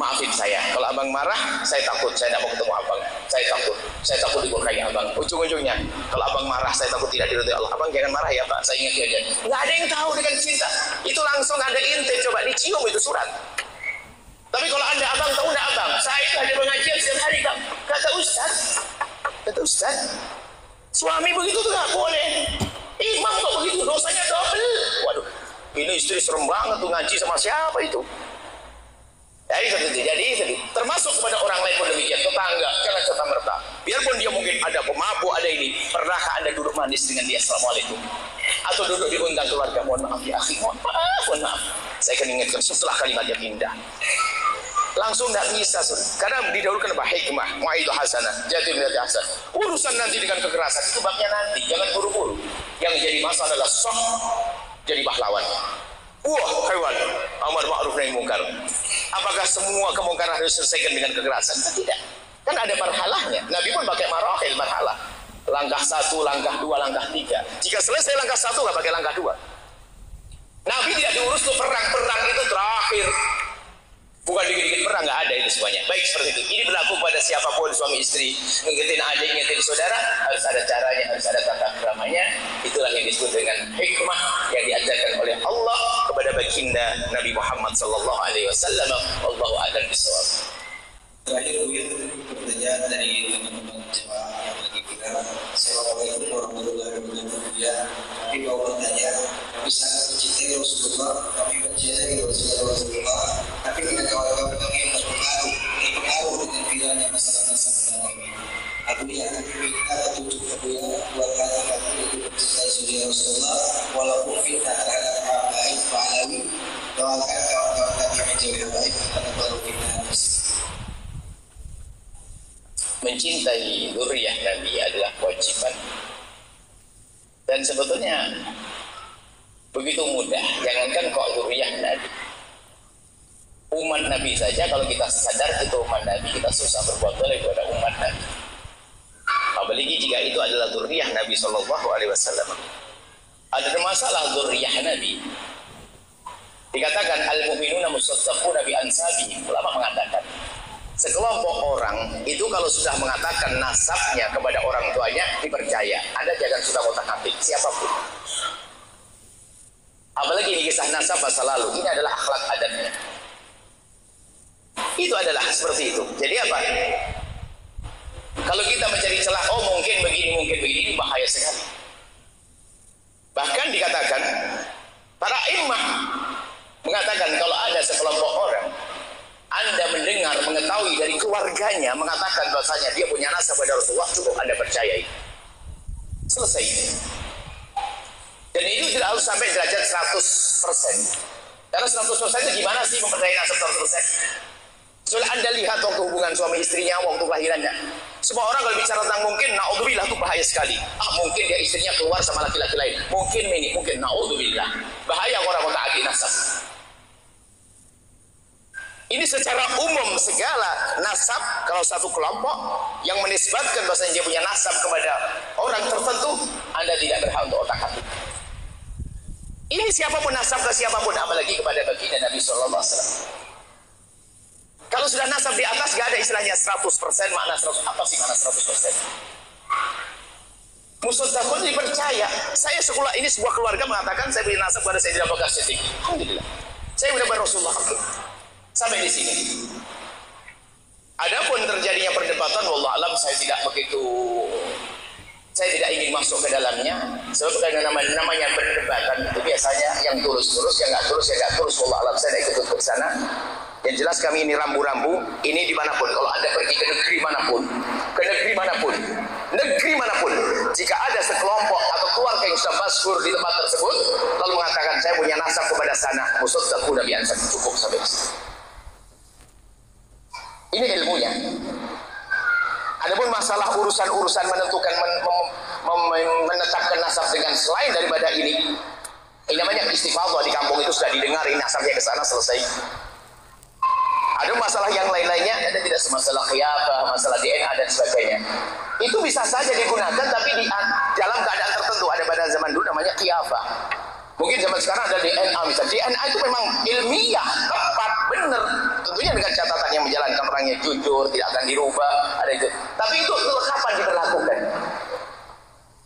maafin saya. Kalau abang marah, saya takut. Saya tidak mau ketemu abang. Saya takut dimurkai abang. Ujung-ujungnya, kalau abang marah, saya takut tidak diridhoi Allah. Abang jangan marah ya pak. Saya ingat aja. Nggak ada yang tahu dengan cinta. Itu langsung ada intip. Coba dicium itu surat. Tapi kalau Anda abang tahu enggak abang, saya itu ada pengajian setiap hari kata Ustaz, suami begitu tuh nggak boleh. Imam kok begitu, dosanya double. Waduh, ini istri serem banget tuh ngaji sama siapa itu? Jadi termasuk kepada orang lain pun demikian, tetangga jangan serta-merta. Biarpun dia mungkin ada pemabuk, ada ini, pernahkah Anda duduk manis dengan dia assalamualaikum? Atau duduk diundang keluarga, mohon maaf ya akhi, mohon maaf. Saya akan ingatkan setelah kalimat yang indah. Langsung tidak bisa, karena didahulukan apa? Hikmah, mu'idah hasanah, jati binati hasan. Urusan nanti dengan kekerasan itu babnya nanti, jangan buru-buru. Yang jadi masalah adalah sok jadi pahlawan. Wah, hewan, amar ma'ruf nahi munkar. Apakah semua kemungkaran harus diselesaikan dengan kekerasan? Tidak. Kan ada marhalahnya. Nabi pun pakai marhalah. Langkah 1, langkah 2, langkah 3. Jika selesai langkah 1, nggak pakai langkah 2. Nabi tidak diurus tuh perang itu terakhir. Bukan dikit-dikit perang, nggak ada itu semuanya. Baik seperti itu. Ini berlaku pada siapapun suami istri. Ngingetin adik, ngingetin saudara, harus ada caranya, harus ada tata keramanya. Itulah yang disebut dengan hikmah yang diajarkan oleh Allah kepada baginda Nabi Muhammad SAW. Wallahu a'lam bishawab. Terakhir pertanyaan dari teman-teman jemaah yang lagi bilang, Assalamualaikum warahmatullahi wabarakatuh. Tapi mau bertanya, kami sangat mencintai Rasulullah, kami mencintai Rasulullah, tapi kita kawan-kawan kami yang berpengaruh dengan viralnya masalah-masalah ini. Abu ya, kami minta petunjuk Abu ya, buat kami itu mencintai Rasulullah, walaupun fitnah terhadap Alawi, doakan kawan-kawan kami menjadi yang baik karena baru kita mencintai dzurriyyah Nabi adalah kewajiban. Dan sebetulnya begitu mudah, jangankan kok dzurriyyah Nabi. Umat Nabi saja kalau kita sadar itu umat Nabi, kita susah berbuat baik kepada umat Nabi. Apalagi jika itu adalah dzurriyyah Nabi Shallallahu Alaihi Wasallam. Ada masalah dzurriyyah Nabi. Dikatakan al-mu'minuna musaddaquna bi ansabihim. Ulama mengatakan sekelompok orang itu kalau sudah mengatakan nasabnya kepada orang tuanya dipercaya. Anda jangan sudah otak-atik siapapun. Apalagi ini kisah nasab masa lalu. Ini adalah akhlak adatnya. Itu adalah seperti itu. Jadi apa? Kalau kita mencari celah, oh mungkin begini, ini bahaya sekali. Bahkan dikatakan para imam mengatakan kalau ada sekelompok orang Anda mendengar, mengetahui dari keluarganya mengatakan bahasanya dia punya nasab pada Rasulullah, cukup Anda percayai. Selesai. Dan itu tidak harus sampai derajat 100%. Karena 100% itu gimana sih mempercayai nasab 100%? Soalnya Anda lihat waktu hubungan suami istrinya, waktu kelahirannya. Semua orang kalau bicara tentang mungkin, na'udzubillah itu bahaya sekali. Mungkin dia istrinya keluar sama laki-laki lain. Mungkin na'udzubillah. Bahaya orang mentaati nasab. Ini secara umum segala nasab, kalau satu kelompok yang menisbatkan bahwasanya dia punya nasab kepada orang tertentu, Anda tidak berhak untuk otak-atik. Ini siapapun nasab ke siapapun, apalagi kepada baginda Nabi Sallallahu Alaihi Wasallam. Kalau sudah nasab di atas, gak ada istilahnya 100%, makna 100%. Apa sih makna 100%? Musaddaqun dipercaya. Saya sekolah ini sebuah keluarga mengatakan saya beri nasab pada Sayyidina Abu Bakar Siddiq. Alhamdulillah. Saya benar Rasulullah. Sampai di sini. Adapun terjadinya perdebatan, wallah alam saya tidak ingin masuk ke dalamnya. Sebab karena namanya perdebatan itu biasanya yang tulus-tulus, yang nggak tulus, wallah alam saya tidak ikut ke sana. Yang jelas kami ini rambu-rambu, ini dimanapun. Kalau Anda pergi ke negeri manapun, jika ada sekelompok atau keluarga yang sudah masyhur di tempat tersebut, lalu mengatakan saya punya nasab kepada sana, musaddaquna bi ansab, cukup sampai di sini. Ini ilmunya. Adapun masalah urusan-urusan menentukan menetapkan nasab dengan selain daripada ini namanya istifadhah di kampung itu sudah didengar ini nasabnya ke sana selesai. Ada masalah yang lain-lainnya, ada tidak semasalah khilafah, masalah DNA dan sebagainya. Itu bisa saja digunakan, tapi di dalam keadaan tertentu. Ada pada zaman dulu namanya khilafah. Mungkin zaman sekarang ada DNA misalnya. DNA itu memang ilmiah, tepat, benar. Tentunya dengan catatan yang menjalankan orangnya jujur, tidak akan dirubah. Ada itu. Tapi itu kapan diberlakukan?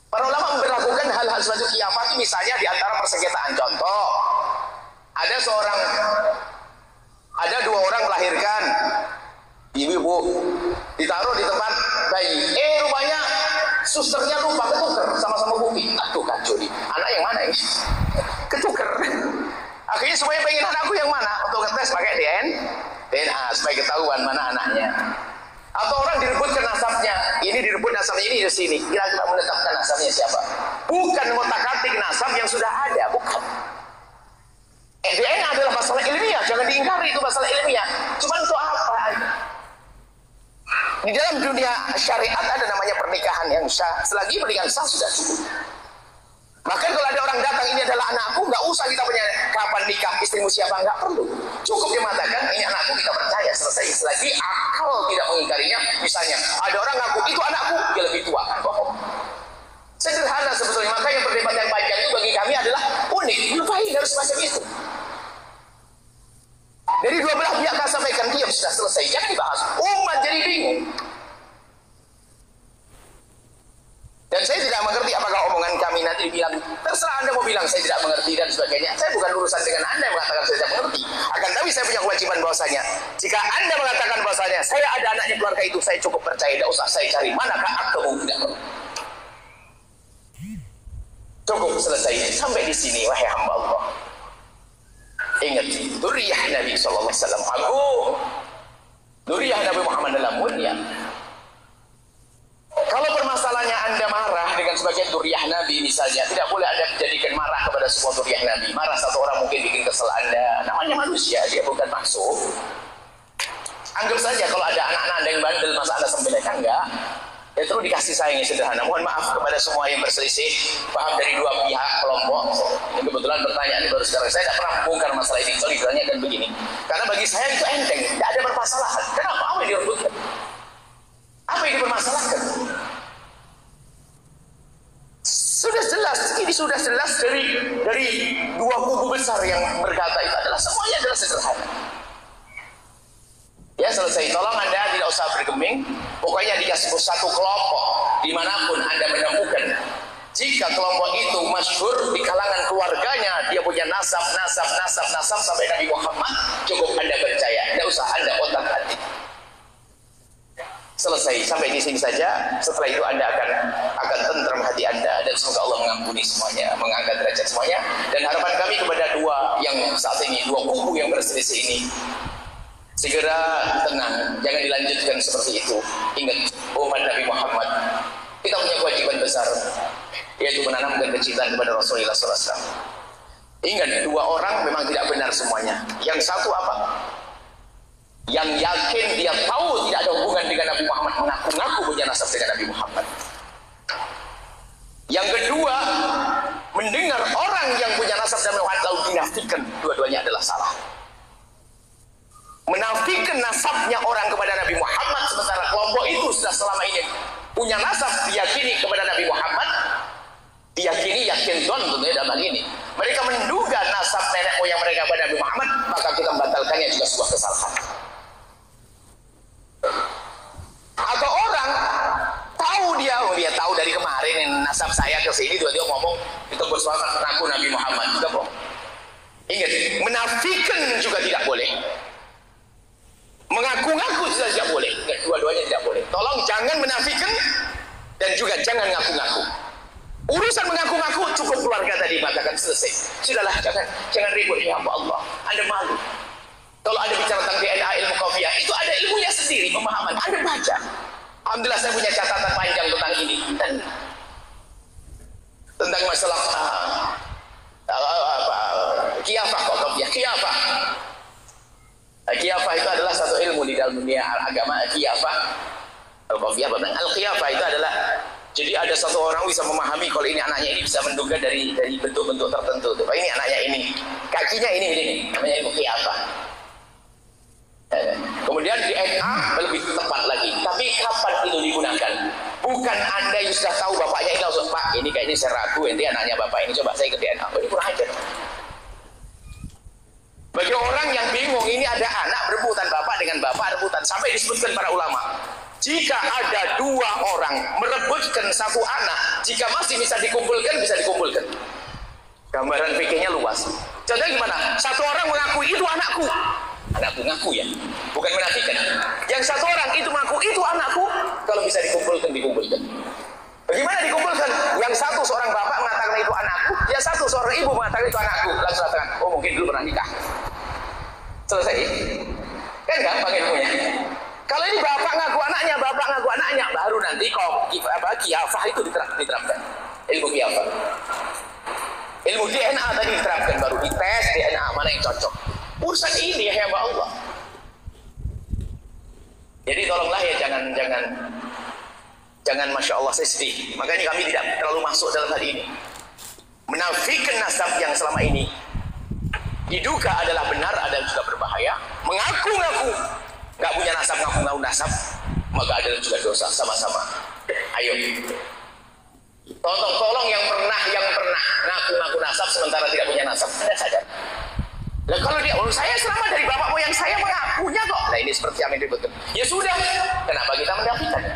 Para ulama memberlakukan hal-hal semacam khilafah itu misalnya di antara persengketaan. Contoh, ada dua orang melahirkan, ibu ditaruh di tempat bayi. Rupanya susternya lupa ketuker sama-sama bukti. Aduh kacau nih. Anak yang mana ini? Ketuker. Akhirnya semuanya pengen anakku yang mana? Untuk ngetes pakai DNA supaya ketahuan mana anaknya. Atau orang direbutkan nasabnya. Ini direbut nasabnya ini di sini. Kira-kira menetapkan nasabnya siapa? Bukan ngotak-atik nasab yang sudah ada, bukan. DNA adalah masalah ilmiah, jangan diingkari itu masalah ilmiah. Cuma untuk apa? Di dalam dunia syariat ada namanya pernikahan yang sah. Selagi pernikahan sah sudah cukup. Bahkan kalau ada orang datang ini adalah anakku, nggak usah kita punya kapan nikah, istrimu siapa, nggak perlu. Cukup dia mengatakan ini anakku, kita percaya, selesai. Selagi akal tidak mengingkarinya. Misalnya ada orang ngaku itu anakku, dia lebih tua, kan bohong. Sederhana sebetulnya. Maka yang perdebatan panjang itu bagi kami adalah unik. Lupain harus semacam itu. Dari dua belah pihak kita sampaikan diam, sudah selesai, jangan dibahas. Umat jadi bingung. Dan saya tidak mengerti apakah omongan kami nanti dibilang terserah Anda mau bilang saya tidak mengerti dan sebagainya. Saya bukan urusan dengan Anda yang mengatakan saya tidak mengerti. Akan tapi saya punya kewajiban bahwasanya jika Anda mengatakan bahwasanya saya ada anaknya keluarga itu, saya cukup percaya, tidak usah saya cari manakah akte tidak perlu. Cukup selesai sampai di sini wahai hamba Allah. Ingat, dzurriyyah Nabi sallallahu alaihi wasallam agung. Dzurriyyah Nabi Muhammad adalah mulia. Kalau permasalahannya Anda marah dengan sebagian dzurriyyah Nabi misalnya, tidak boleh Anda jadikan marah kepada semua dzurriyyah Nabi. Marah satu orang mungkin bikin kesel Anda. Namanya manusia, dia bukan maksum. Anggap saja kalau ada anak-anak Anda yang bandel, masa Anda sembelihkan? Enggak. Ya terus dikasih sayang yang sederhana. Mohon maaf kepada semua yang berselisih paham dari dua pihak kelompok. Ini kebetulan pertanyaan ini baru sekarang. Saya tidak pernah membongkar masalah ini. Soalnya ditanyakan begini. Karena bagi saya itu enteng, tidak ada permasalahan. Kenapa? Apa yang direbutkan? Apa yang dipermasalahkan? Sudah jelas, ini sudah jelas dari dua kubu besar yang berkata itu adalah semuanya adalah sederhana. Ya selesai. Tolong Anda tidak usah bergeming. Pokoknya dikasih satu kelompok dimanapun Anda menemukan. Jika kelompok itu masyhur di kalangan keluarganya, dia punya nasab sampai Nabi Muhammad, cukup Anda percaya. Tidak usah Anda otak-atik. Selesai, sampai di sini saja. Setelah itu Anda akan tentram hati Anda, dan semoga Allah mengampuni semuanya, mengangkat derajat semuanya. Dan harapan kami kepada dua kubu yang berselisih ini, segera tenang, jangan dilanjutkan seperti itu. Ingat, umat Nabi Muhammad, kita punya kewajiban besar, yaitu menanamkan kecintaan kepada Rasulullah SAW. Ingat, dua orang memang tidak benar semuanya. Yang satu apa? Yang yakin dia tahu tidak ada hubungan dengan Nabi Muhammad, mengaku-ngaku punya nasab dengan Nabi Muhammad. Yang kedua, mendengar orang yang punya nasab dengan Muhammad lalu dinafikan, dua-duanya adalah salah. Menafikan nasabnya orang kepada Nabi Muhammad, sementara kelompok itu sudah selama ini punya nasab diyakini kepada Nabi Muhammad, diyakini yakin don tentunya dalam hal ini. Mereka menduga nasab nenek moyang mereka kepada Nabi Muhammad, maka kita membatalkannya juga sebuah kesalahan. Atau orang dia tahu dari kemarin nasab saya ke sini, tiba-tiba ngomong itu bersuara mengaku Nabi Muhammad juga bohong. Ingat, menafikan juga tidak boleh. Mengaku-ngaku juga tidak boleh. Dua-duanya tidak boleh. Tolong jangan menafikan dan juga jangan ngaku-ngaku. Urusan mengaku-ngaku cukup keluarga tadi mengatakan selesai. Sudahlah, jangan ribut ya Allah. Anda malu. Kalau Anda bicara tentang DNA ilmu kafiyah, itu ada ilmunya sendiri, pemahaman. Anda baca. Alhamdulillah saya punya catatan panjang tentang ini. Dan tentang masalah khilafah kafiyah. Khilafah itu adalah satu ilmu di dalam dunia agama. Khilafah al-khilafah itu adalah, jadi ada satu orang bisa memahami kalau ini anaknya ini bisa menduga dari bentuk-bentuk tertentu. Pak ini anaknya ini, kakinya ini, namanya ilmu khilafah. Kemudian di DNA lebih tepat lagi. Tapi kapan itu digunakan? Bukan Anda yang sudah tahu bapaknya ini langsung, Pak ini kayaknya saya ragu ini anaknya bapak ini, coba saya ke DNA. Ini kurang ajar. Bagi orang yang bingung, ini ada anak berebutan, bapak dengan bapak rebutan, sampai disebutkan para ulama, jika ada dua orang merebutkan satu anak, jika masih bisa dikumpulkan, bisa dikumpulkan. Gambaran fikihnya luas. Contohnya gimana? Satu orang mengakui itu anakku ngaku ya, bukan menafikan. Yang satu orang itu mengaku itu anakku, kalau bisa dikumpulkan. Bagaimana dikumpulkan? Yang satu seorang bapak mengatakan itu anakku, yang satu seorang ibu mengatakan itu anakku, langsung katakan, oh mungkin dulu pernah nikah. Selesai. Kan gampang ilmunya. Kalau ini bapak ngaku anaknya, baru nanti khilafah itu diterapkan. Ilmu khilafah. Ilmu DNA tadi diterapkan, baru dites DNA mana yang cocok. Urusan ini ya hamba Allah. Jadi tolonglah ya jangan masya Allah saya sedih. Makanya kami tidak terlalu masuk dalam hal ini. Menafikan nasab yang selama ini diduga adalah benar, ada juga berbahaya. Mengaku-ngaku nggak punya nasab, ngaku-ngaku nasab, maka ada juga dosa sama-sama. Ayo, tolong yang pernah ngaku-ngaku nasab sementara tidak punya nasab, Anda sadar. Nah, kalau dia, saya selama dari bapak moyang saya mengakunya kok. Nah ini seperti yang disebutkan. Ya sudah, kenapa kita menafikan?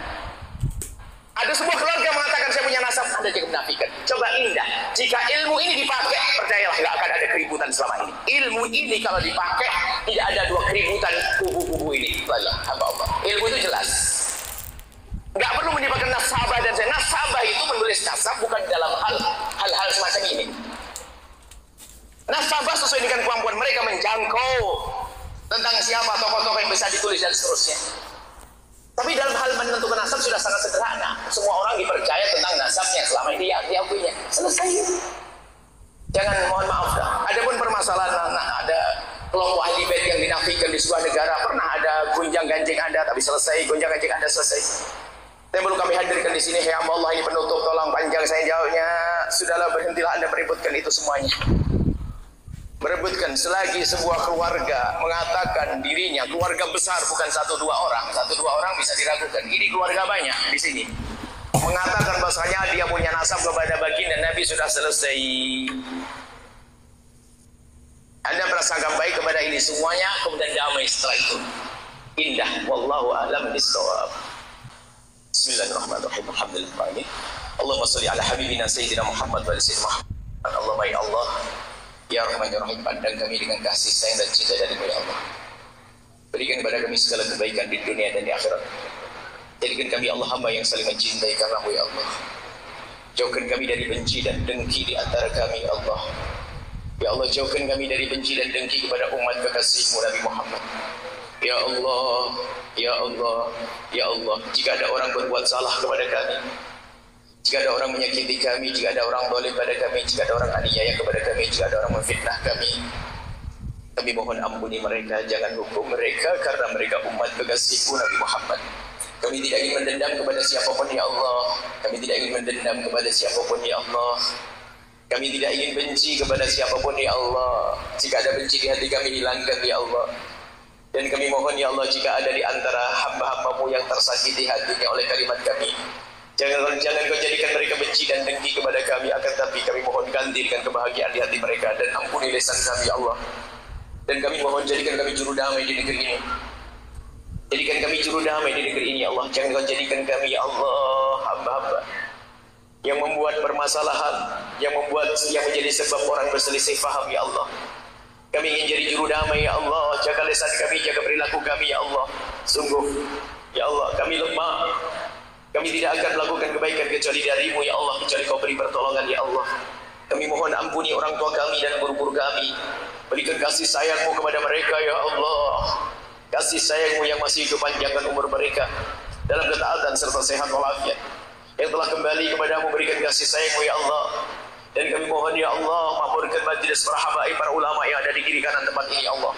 Ada sebuah keluarga mengatakan saya punya nasab, Anda jangan menafikan. Coba indah, jika ilmu ini dipakai, percayalah nggak akan ada keributan selama ini. Ilmu ini kalau dipakai, tidak ada dua keributan kubu-kubu ini. Allah. Ilmu itu jelas. Nggak perlu menyebabkan nasabah dan saya. Nasabah itu menulis nasab bukan dalam hal-hal semacam ini. Nasabah sesuai dengan kemampuan mereka menjangkau tentang siapa tokoh-tokoh yang bisa ditulis dan seterusnya. Tapi dalam hal menentukan nasab sudah sangat sederhana. Semua orang dipercaya tentang nasabnya selama ini diakuinya. Selesai. Jangan, mohon maaf dah. Adapun permasalahan ada kelompok ahli bait yang dinafikan di sebuah negara, pernah ada gunjang ganjing ada, tapi selesai. Gunjang ganjing ada selesai. Dan perlu kami hadirkan di sini. Ya Allah, ini penutup, tolong panjang saya jawabnya. Sudahlah, berhentilah Anda meributkan itu semuanya. Merebutkan selagi sebuah keluarga mengatakan dirinya keluarga besar, bukan 1-2 orang. 1-2 orang bisa diragukan. Ini keluarga banyak di sini. Mengatakan bahasanya dia punya nasab kepada baginda Nabi, sudah selesai. Anda prasangka baik kepada ini semuanya, kemudian damai setelah itu. Indah. Wallahu a'lam bishawab. Bismillahirrahmanirrahim. Alhamdulillah. Allahumma sholli ala habibina sayyidina Muhammad wa ala sayyidina Muhammad. Allahumma ya Allah, ya Rahman ya Rahim, pandang kami dengan kasih sayang dan cinta dari ya Allah. Berikan kepada kami segala kebaikan di dunia dan di akhirat. Jadikan kami Allah hamba yang saling mencintai karena-Mu ya Allah. Jauhkan kami dari benci dan dengki di antara kami ya Allah. Ya Allah, jauhkan kami dari benci dan dengki kepada umat kekasih-Mu Nabi Muhammad. Ya Allah, ya Allah, ya Allah. Jika ada orang berbuat salah kepada kami, jika ada orang menyakiti kami, jika ada orang zalim pada kami, jika ada orang aniaya kepada kami, jika ada orang memfitnah kami mohon ampuni mereka, jangan hukum mereka karena mereka umat kekasih-Mu Nabi Muhammad. Kami tidak ingin mendendam kepada siapapun ya Allah. Kami tidak ingin mendendam kepada siapapun ya Allah. Kami tidak ingin benci kepada siapapun ya Allah. Jika ada benci di hati kami, hilangkan ya Allah. Dan kami mohon ya Allah, jika ada di antara hamba-hamba-Mu yang tersakiti hatinya oleh kalimat kami, jangan kau jadikan mereka benci dan dengki kepada kami, akan tapi kami mohon ganti dengan kebahagiaan di hati mereka, dan ampuni lisan kami ya Allah. Dan kami mohon jadikan kami juru damai di negeri ini. Jadikan kami juru damai di negeri ini ya Allah. Jangan kau jadikan kami ya Allah hamba-hamba yang membuat permasalahan, yang menjadi sebab orang berselisih faham ya Allah. Kami ingin jadi juru damai ya Allah. Jaga lisan kami, jaga perilaku kami ya Allah. Sungguh ya Allah, kami lemah. Kami tidak akan melakukan kebaikan kecuali dari-Mu ya Allah, kecuali Kau beri pertolongan ya Allah. Kami mohon ampuni orang tua kami dan guru-guru kami. Berikan kasih sayang-Mu kepada mereka ya Allah. Kasih sayang-Mu yang masih hidup, panjangkan umur mereka dalam ketaatan serta sehat walafiat. Yang telah kembali kepada-Mu, berikan kasih sayang-Mu ya Allah. Dan kami mohon ya Allah, makmurkan majelis para habaib, para ulama yang ada di kiri kanan tempat ini ya Allah.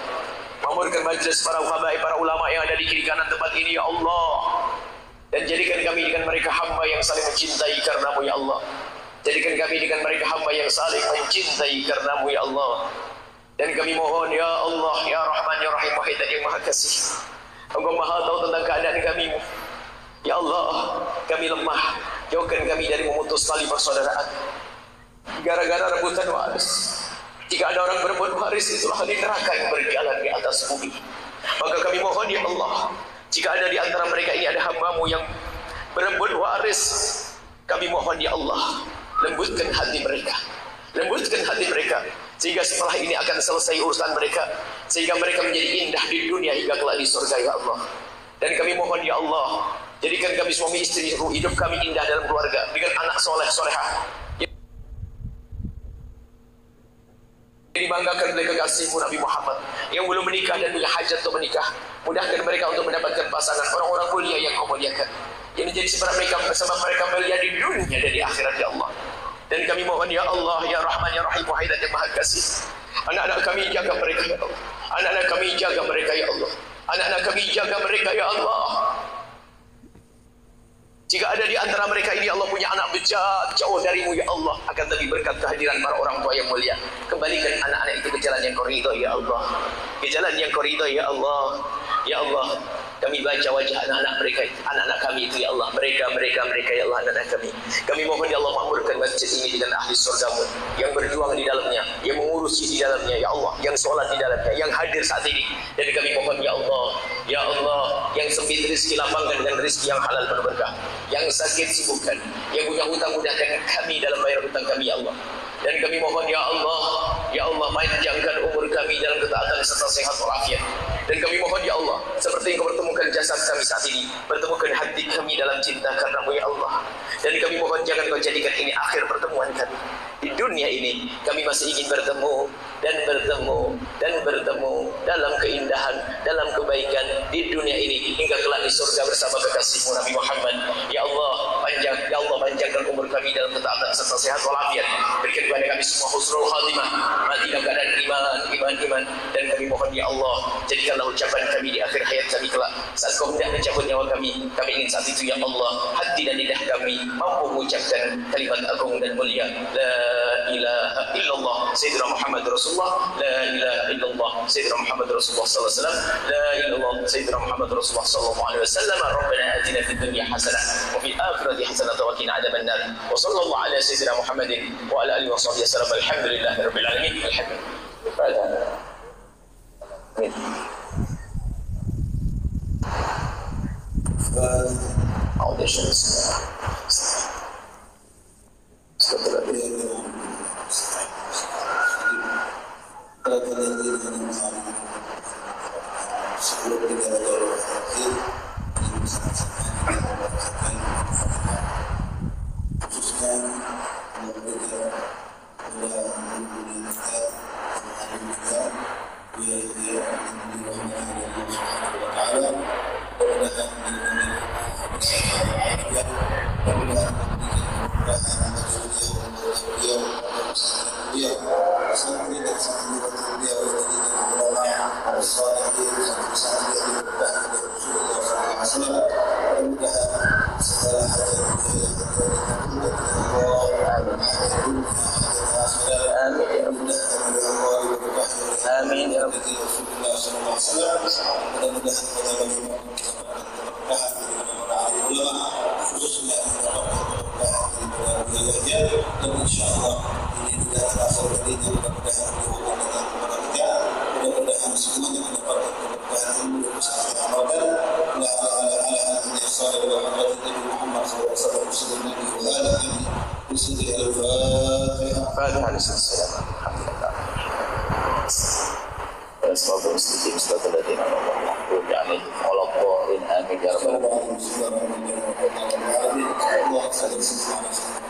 Makmurkan majelis para habaib, para ulama yang ada di kiri kanan tempat ini ya Allah. Dan jadikan kami dengan mereka hamba yang saling mencintai karena-Mu ya Allah. Jadikan kami dengan mereka hamba yang saling mencintai karena-Mu ya Allah. Dan kami mohon ya Allah, ya Rahman ya Rahim, Wahid yang Maha Kasih, Engkau Maha tahu tentang keadaan kami. Ya Allah, kami lemah. Jauhkan kami dari memutus tali persaudaraan gara-gara rebutan waris. Jika ada orang berebut waris, itulah ahli neraka yang berjalan di atas bumi. Maka kami mohon ya Allah, jika ada di antara mereka ini ada hamba-Mu yang berebut waris, kami mohon ya Allah, lembutkan hati mereka. Lembutkan hati mereka, sehingga setelah ini akan selesai urusan mereka, sehingga mereka menjadi indah di dunia hingga kelak di surga ya Allah. Dan kami mohon ya Allah, jadikan kami suami istri, hidup kami indah dalam keluarga dengan anak soleh solehah yang dibanggakan oleh kekasih-Mu Nabi Muhammad. Yang belum menikah dan punya hajat untuk menikah, mudahkan mereka untuk mendapatkan pasangan orang-orang mulia yang Kau muliakan, yang menjadi sebab mereka mulia di dunia dan di akhirat ya Allah. Dan kami mohon ya Allah, ya Rahman ya Rahim, Wahid yang Maha Kasih, anak-anak kami jaga mereka ya Allah. Anak-anak kami jaga mereka ya Allah. Anak-anak kami jaga mereka ya Allah. Jika ada di antara mereka ini Allah punya anak bejat jauh dari-Mu ya Allah, akan tapi berkat kehadiran para orang tua yang mulia, kembalikan anak-anak itu ke jalan yang Kau ridho ya Allah, ke jalan yang Kau ridho ya Allah. Ya Allah, kami baca wajah anak-anak mereka, anak-anak kami itu ya Allah, mereka ya Allah, anak-anak kami. Kami mohon ya Allah, makmurkan masjid ini dengan ahli surga-Mu yang berjuang di dalamnya, yang mengurusi di dalamnya ya Allah, yang sholat di dalamnya, yang hadir saat ini. Dan kami mohon ya Allah, ya Allah, yang sempit rezeki lapangkan dengan rezeki yang halal penuh berkah, yang sakit sembuhkan, yang punya hutang mudahkan kami dalam bayar hutang kami ya Allah. Dan kami mohon ya Allah, panjangkan umur kami dalam ketaatan serta sehat walafiat. Dan kami mohon ya Allah, seperti Engkau pertemukan jasad kami saat ini, pertemukan hati kami dalam cinta karena-Mu ya Allah. Dan kami mohon jangan Kau jadikan ini akhir pertemuan kami di dunia ini. Kami masih ingin bertemu dan bertemu dalam keindahan, dalam kebaikan di dunia ini hingga kelak di surga bersama kekasih husnul khatimah, mati dalam keadaan iman, dan kami mohon ya Allah, jadikanlah ucapan kami di akhir hayat kami kelak saat kau hendak mencabut nyawa kami ingin saat itu ya Allah hati dan lidah kami mampu mengucapkan kalimat agung dan mulia la ilaha illallah sayyidina Muhammad Rasulullah, la ilaha illallah sayyidina Muhammad Rasulullah sallallahu alaihi wasallam, la ilaha illallah sayyidina Muhammad Rasulullah sallallahu alaihi wasallam. Rabbana atina fid dunya hasanah wa fil akhirati hasanah wa qina adzaban nar. Wa sallallahu ala sayyidina Muhammadin wa ala alihi wa sahbihi wasallam. Alhamdulillahi rabbil alamin. Alhamdulillah. Amin. Audition. Sebelum kita berdoa khususnya memberikan kepada dunia kita dia dirahmati Allah Subhanahu wa taala Amin ya Rabbi. Dan insyaallah ini tidak terasa kalinya mudah-mudahan mudah-mudahan semuanya mendapatkan keberkahan ilmu dan kesehatan amalkan la ala sallallahu alaihi Muhammad sallallahu alaihi wasallam wa alihi bismillah al-fatihah Fatihah lisan alhamdulillah. Assalamualaikum warahmatullahi wabarakatuh. Amin ya rabbal alamin.